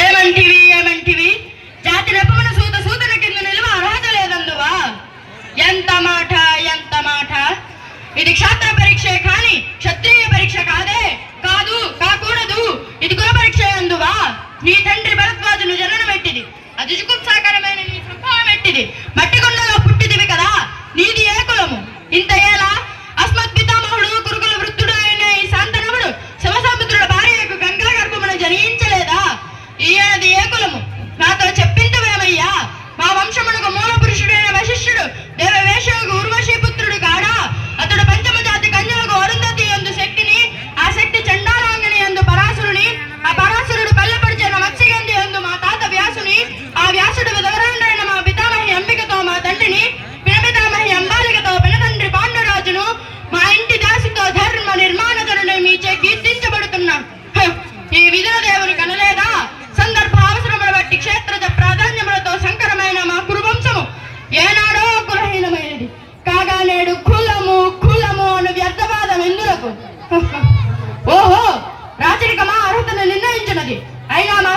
ఏమంటివి జాతి నెపమున సూతన కింద నిలువ అర్హత లేదందువా? ఎంత మాట! ఇది క్షాత్ర పరీక్షే కాని క్షత్రియ పరీక్ష కాకూడదు. ఇది కుల పరీక్ష అందువా? నీ తండ్రి భరద్వాజును జననమెట్టిది, అది జుగుప్సాకరమైన నీ సంభవం ఎట్టిది. మట్టి కొండలో పుట్టిదివి కదా, నీది ఏ కులము? ఇంత ఏలా అస్మత్ పితామహుడు కురుకుల వృద్ధుడు అయిన ఈ శాంతనవుడు శివసముద్రుల భార్యకు గంగా గర్భమును జనించలేదా? ఈయనది ఏ కులము? నాతో చెప్పింతవేమయ్యా? మా వంశమునకు మూల పురుషుడైన వశిష్ఠుడు దేవవేషకు ఉర్వశీ పుత్రుడు కాడా? అతడు పంచమ జాతి కన్యలకు అరుంధతి యందు శక్తిని, ఆ శక్తి చండాలాంగిని యందు పరాశరుని, ఆ పరాశరుడు కళ్ళపడిచిన మత్స్యగంధి యందు మా తాత వ్యాసుని, ఆ వ్యాసుడు విధవరాండైన మా పితామహి అంబికతో మా తండ్రిని, పినపితామహి అంబాలికతో పినతండ్రి పాండురాజును, మా ఇంటి దాసితో ధర్మ నిర్మాణధరుని మీచే కీర్తించబడుతున్నాం. ఈ విధుల దేవుని కనలేదా? సందర్భ అవసరముల బట్టి క్షేత్రజ ప్రాధాన్యములతో సంకరమైన మా కురువంశము ఏనాడో కులహీనమైనది కాగా నేడు కులము అను వ్యర్థవాదం ఎందులకు? ఓహో, రాచరికమా అర్హతను నిర్ణయించినది. అయినా మా